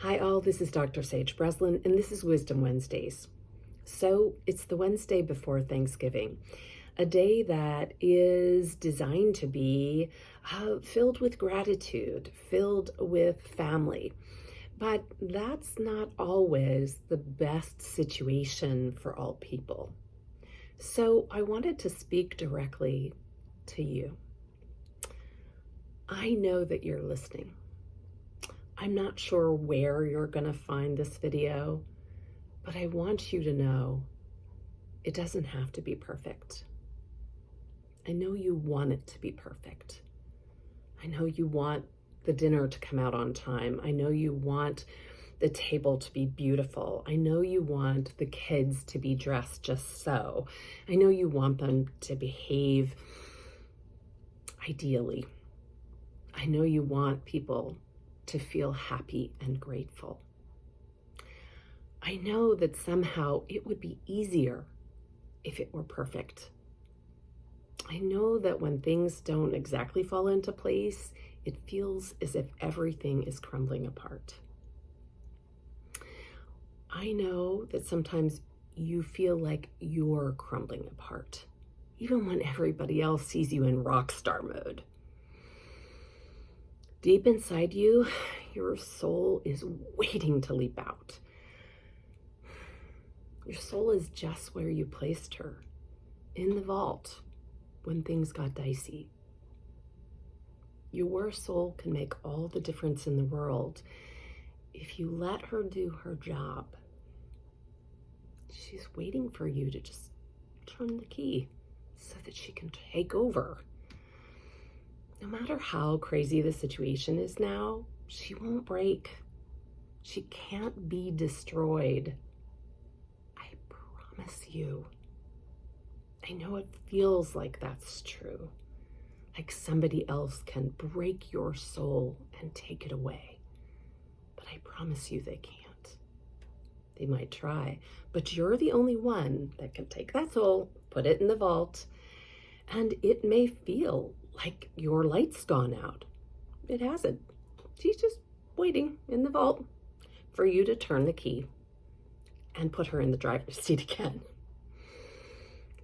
Hi all, this is Dr. Sage Breslin, and this is Wisdom Wednesdays. So it's the Wednesday before Thanksgiving, a day that is designed to be filled with gratitude, filled with family. But that's not always the best situation for all people. So I wanted to speak directly to you. I know that you're listening. I'm not sure where you're going to find this video, but I want you to know it doesn't have to be perfect. I know you want it to be perfect. I know you want the dinner to come out on time. I know you want the table to be beautiful. I know you want the kids to be dressed just so. I know you want them to behave ideally. I know you want people to feel happy and grateful. I know that somehow it would be easier if it were perfect. I know that when things don't exactly fall into place, it feels as if everything is crumbling apart. I know that sometimes you feel like you're crumbling apart, even when everybody else sees you in rockstar mode. Deep inside you, your soul is waiting to leap out. Your soul is just where you placed her, in the vault, when things got dicey. Your soul can make all the difference in the world if you let her do her job. She's waiting for you to just turn the key so that she can take over. No matter how crazy the situation is now, she won't break. She can't be destroyed. I promise you. I know it feels like that's true. Like somebody else can break your soul and take it away. But I promise you they can't. They might try, but you're the only one that can take that soul, put it in the vault, and it may feel like your light's gone out. It hasn't. She's just waiting in the vault for you to turn the key and put her in the driver's seat again.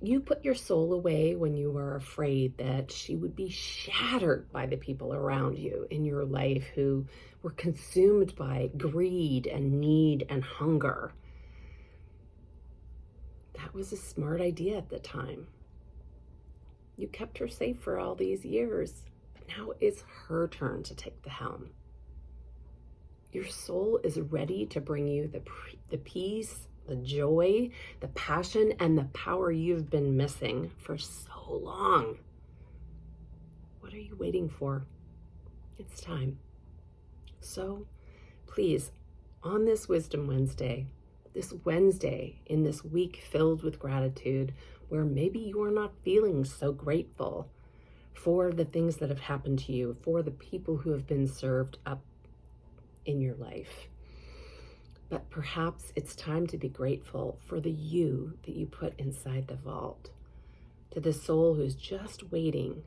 You put your soul away when you were afraid that she would be shattered by the people around you in your life who were consumed by greed and need and hunger. That was a smart idea at the time. You kept her safe for all these years, but now it's her turn to take the helm. Your soul is ready to bring you the peace, the joy, the passion, and the power you've been missing for so long. What are you waiting for? It's time. So please, on this Wisdom Wednesday, this Wednesday in this week filled with gratitude, where maybe you are not feeling so grateful for the things that have happened to you, for the people who have been served up in your life. But perhaps it's time to be grateful for the you that you put inside the vault, to the soul who's just waiting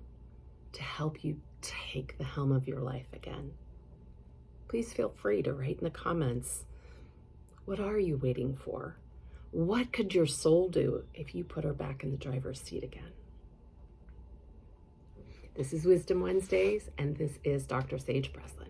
to help you take the helm of your life again. Please feel free to write in the comments, what are you waiting for? What could your soul do if you put her back in the driver's seat again? This is Wisdom Wednesdays, and this is Dr. Sage Breslin.